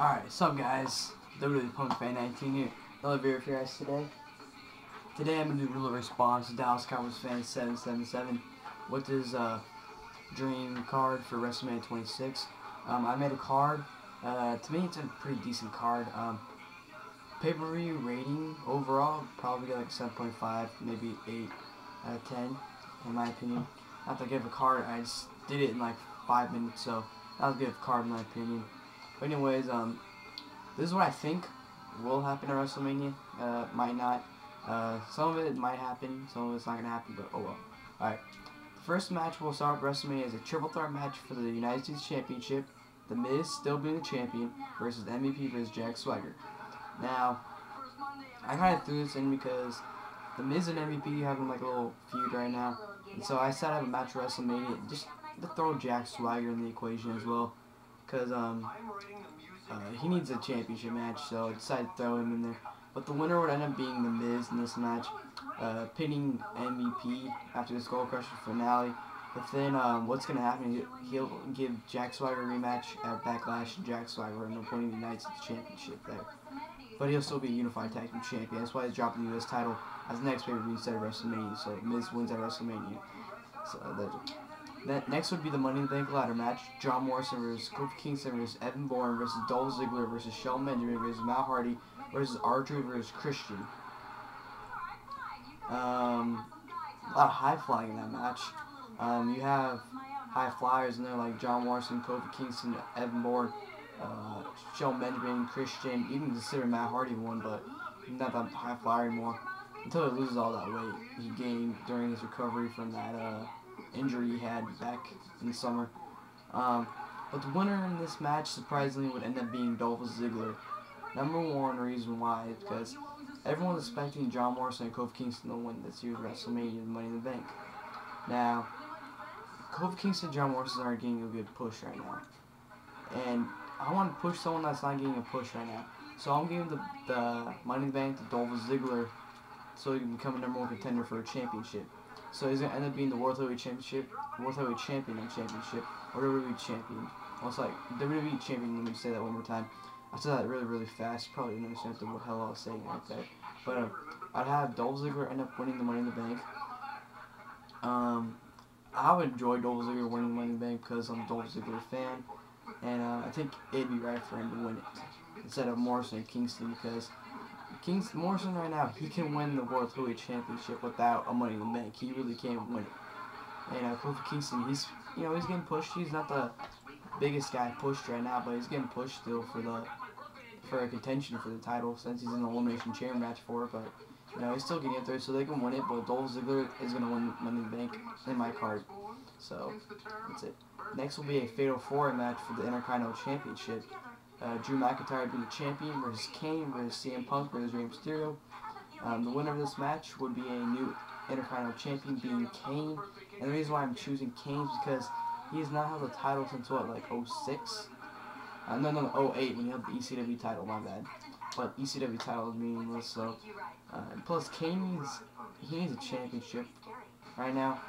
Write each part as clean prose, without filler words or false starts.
Alright, what's up guys? WPF19 here. Another video for you guys today. Today I'm going to do a little response to Dallas Cowboys fan 777 with his dream card for WrestleMania 26. I made a card. To me it's a pretty decent card. Pay-per-view rating overall probably get like 7.5, maybe 8 out of 10 in my opinion. Not to give a card, I just did it in like 5 minutes, so that was a good card in my opinion. But anyways, this is what I think will happen at WrestleMania. Might not. Some of it might happen, some of it's not going to happen, but oh well. Alright, the first match we'll start with WrestleMania is a triple threat match for the United States Championship. The Miz still being the champion versus MVP versus Jack Swagger. Now, I kind of threw this in because the Miz and MVP having like a little feud right now. And so I decided to have a match at WrestleMania just to throw Jack Swagger in the equation as well. Because he needs a championship match, so I decided to throw him in there. But the winner would end up being The Miz in this match, pinning MVP after the Skull Crusher finale. But then what's going to happen, he'll give Jack Swagger a rematch at Backlash, and Jack Swagger will end up winning the United States Championship there. But he'll still be a unified tag team champion. That's why he's dropping the US title as the next pay-per-view instead of WrestleMania. So Miz wins at WrestleMania. So next would be the Money in the Bank ladder match. John Morrison versus Kofi Kingston versus Evan Bourne versus Dolph Ziggler versus Shelton Benjamin versus Matt Hardy versus R-Truth versus Christian. A lot of high flying in that match. You have high flyers in there like John Morrison, Kofi Kingston, Evan Bourne, Shelton Benjamin, Christian. You can consider Matt Hardy one, but he's not that high flyer anymore until he loses all that weight he gained during his recovery from that injury he had back in the summer. But the winner in this match surprisingly would end up being Dolph Ziggler. Number one reason why is because everyone's expecting John Morrison and Kofi Kingston to win this year's WrestleMania and Money in the Bank. Now, Kofi Kingston and John Morrison aren't getting a good push right now. And I want to push someone that's not getting a push right now. So I'm giving the Money in the Bank to Dolph Ziggler so he can become a number one contender for a championship. So he's going to end up being the World Heavyweight Championship, World Heavyweight Champion and Championship, or WWE Champion. Well, it's like WWE Champion, let me say that one more time. I said that really, really fast. You probably didn't understand what the hell I was saying right there. But I'd have Dolph Ziggler end up winning the Money in the Bank. I would enjoy Dolph Ziggler winning the Money in the Bank because I'm a Dolph Ziggler fan. And I think it'd be right for him to win it instead of Morrison and Kingston, because Morrison right now, he can win the World Heavyweight Championship without a Money in the Bank. He really can't win it. And Kofi Kingston, he's getting pushed. He's not the biggest guy pushed right now, but he's getting pushed still for a contention for the title since he's in the Elimination Chamber match for it. But he's still getting up there, so they can win it. But Dolph Ziggler is going to win Money in the Bank in my card. So that's it. Next will be a Fatal 4-Way match for the Intercontinental Championship. Drew McIntyre being the champion versus Kane versus CM Punk versus Rey Mysterio. The winner of this match would be a new Intercontinental Champion being Kane. And the reason why I'm choosing Kane is because he has not held the title since what, like 06? No, 08 when he held the ECW title, my bad. But ECW title is meaningless, so. Plus, Kane needs a championship right now.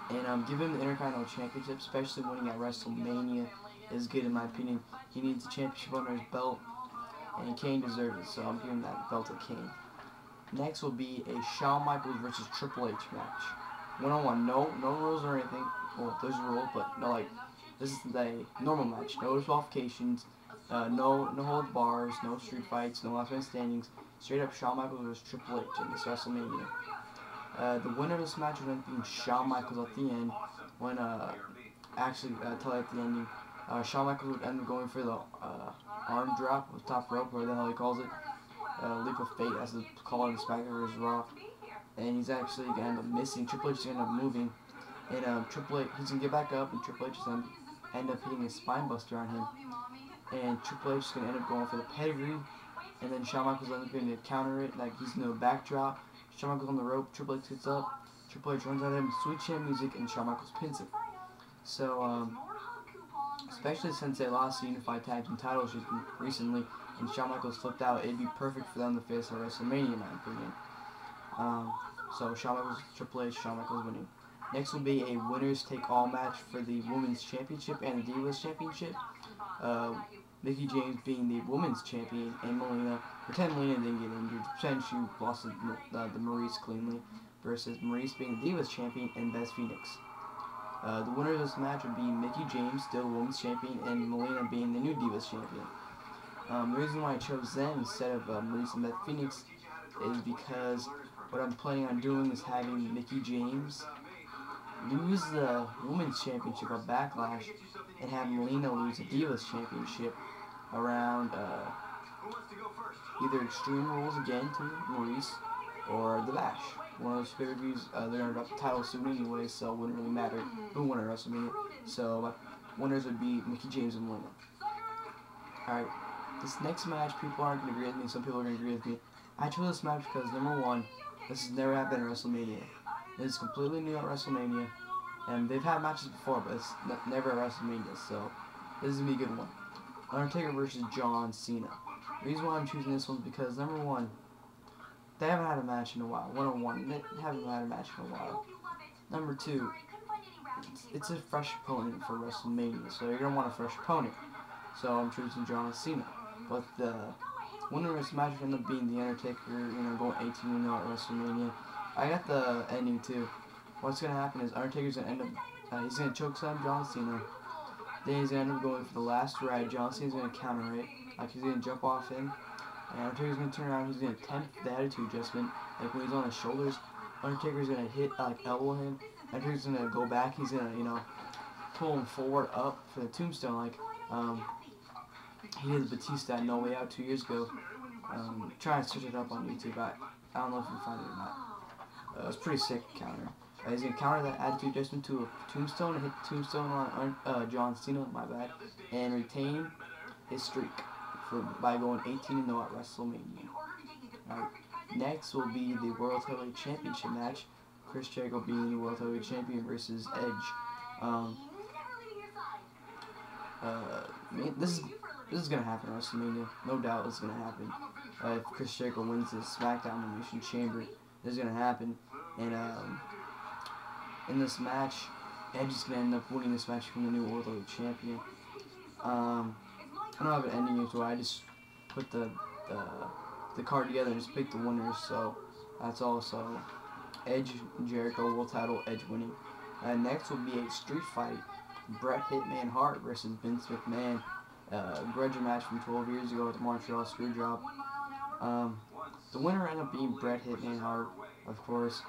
And give him the Intercontinental Championship, especially winning at WrestleMania, is good in my opinion. He needs a championship under his belt, and Kane deserves it, so I'm giving that belt to Kane. Next will be a Shawn Michaels versus Triple H match. One-on-one, no rules or anything. Well, there's a rule, but no, like, this is a normal match. No disqualifications, no holds bars, no street fights, no last man standings. Straight up Shawn Michaels versus Triple H in this WrestleMania. The winner of this match would end up being Shawn Michaels at the end, when, tell you at the ending, Shawn Michaels would end up going for the arm drop with top rope, whatever the hell he calls it. Leap of Fate, as they call it in SmackDown vs. Raw. And he's actually going to end up missing. Triple H is going to end up moving. And Triple H, he's going to get back up, and Triple H is going to end up hitting a spine buster on him. And Triple H is going to end up going for the pedigree. And then Shawn Michaels is going to counter it, like he's going to backdrop. Shawn Michaels on the rope, Triple H gets up, Triple H runs at him, sweet chin music, and Shawn Michaels pins it. So, especially since they lost the Unified Tag Team titles recently, and Shawn Michaels flipped out, it'd be perfect for them to face at WrestleMania, in my opinion. So, Shawn Michaels, Triple H, Shawn Michaels winning. Next will be a winners take all match for the Women's Championship and the Divas Championship. Mickie James being the women's champion, and Melina, pretend Melina didn't get injured, pretend she lost the Maurice cleanly, versus Maurice being the Divas champion and Beth Phoenix. The winner of this match would be Mickie James, still women's champion, and Melina being the new Divas champion. The reason why I chose them instead of Maurice and Beth Phoenix is because what I'm planning on doing is having Mickie James lose the Women's Championship at Backlash and have Melina lose the Divas Championship around either Extreme Rules again to Maurice or The Bash. One of those pay-per-views, they're going to drop the title soon anyway, so it wouldn't really matter who won at WrestleMania. So my winners would be Mickie James and Melina. Alright, this next match, people aren't going to agree with me, some people are going to agree with me. I chose this match because, number one, this has never happened at WrestleMania. It is completely new at WrestleMania, and they've had matches before, but it's never at WrestleMania, so this is going to be a good one. Undertaker versus John Cena. The reason why I'm choosing this one is because, number one, they haven't had a match in a while. One-on-one, they haven't had a match in a while. Number two, it's a fresh opponent for WrestleMania, so you're going to want a fresh opponent. So I'm choosing John Cena. But the winner of this match will end up being The Undertaker, going 18-0 at WrestleMania. I got the ending too. What's going to happen is Undertaker's going to end up, he's going to chokeslam John Cena. Then he's going to end up going for the last ride. John Cena's going to counter it. Like, he's going to jump off him. And Undertaker's going to turn around. He's going to attempt the attitude adjustment. Like, when he's on his shoulders, Undertaker's going to hit, elbow him. Undertaker's going to go back. He's going to, pull him forward up for the tombstone. Like, he did Batista at No Way Out 2 years ago. Try and search it up on YouTube. I don't know if you can find it or not. It was pretty sick counter. He's going to counter that attitude adjustment to a tombstone and hit the tombstone on John Cena, my bad, and retain his streak by going 18-0 at WrestleMania. Alright, next will be the World Heavyweight Championship match. Chris Jericho being the World Heavyweight Champion versus Edge. This is gonna happen at WrestleMania. No doubt it's gonna happen. If Chris Jericho wins the SmackDown Elimination Chamber, this is gonna happen. And in this match, Edge is gonna end up winning this match from the new World Heavyweight Champion. I don't have an ending here, so I just put the card together and just picked the winners. So that's all. So Edge and Jericho World Title, Edge winning. Next will be a street fight. Bret Hitman Hart versus Vince McMahon. Grudge match from 12 years ago at the Montreal Screwjob. The winner ended up being Bret Hitman Hart, of course.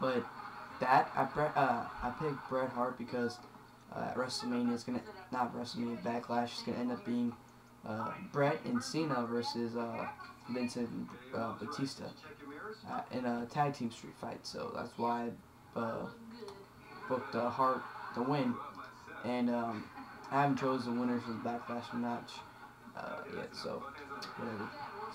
But I picked Bret Hart because WrestleMania is gonna, not WrestleMania, Backlash is gonna end up being Bret and Cena versus Vincent and Batista in a tag team street fight. So that's why I booked Hart to win, and I haven't chosen the winner for the Backlash match yet. So whatever.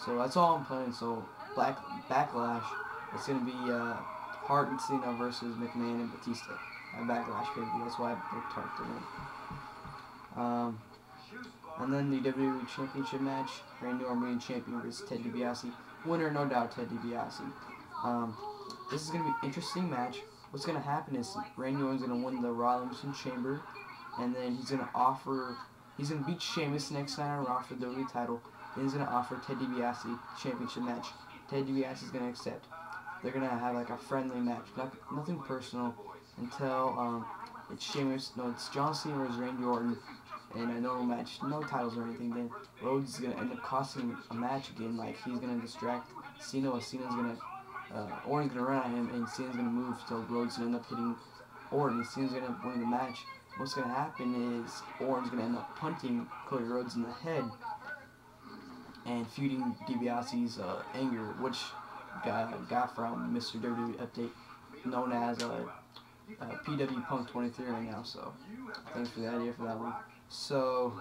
So that's all I'm playing. So Backlash, it's gonna be Hart and Cena versus McMahon and Batista at Backlash, baby. That's why I picked Hart to win. And then the WWE Championship match, Randy Orton being champion versus Ted DiBiase. Winner, no doubt, Ted DiBiase. This is going to be an interesting match. What's going to happen is Randy Orton's going to win the Raw Elimination Chamber, and then he's going to beat Sheamus next night on Raw for the WWE title. Then he's going to offer Ted DiBiase championship match. Ted DiBiase is going to accept. They're going to have like a friendly match, nothing personal, until it's John Cena versus Randy Orton in a normal match, no titles or anything. Then Rhodes is going to end up costing him a match again. Like, he's going to distract Cena, or Cena's going to, Orton's going to run at him, and Cena's going to move, so Rhodes is going to end up hitting Orton. Cena's going to win the match. What's going to happen is Orton's going to end up punting Cody Rhodes in the head and feuding DiBiase's anger, which got from Mr. WWE Update, known as PW Punk 23 right now. So thanks for the idea for that one. So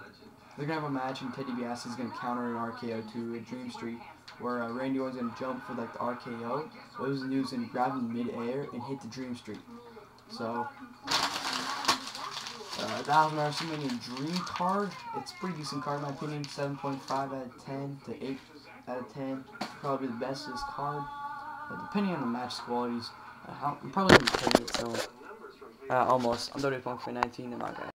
they're gonna have a match, and Ted DiBiase is gonna counter an RKO to a Dream Street, where Randy Orton's gonna jump for like the RKO. What he was gonna do is gonna grab him mid-air and hit the Dream Street. So that was my WrestleMania Dream card. It's a pretty decent card in my opinion. 7.5 out of 10 to 8 out of 10. Probably the best of this card. Depending on the match qualities, I'm probably gonna play it. So almost. I'm WPF19 and my guy.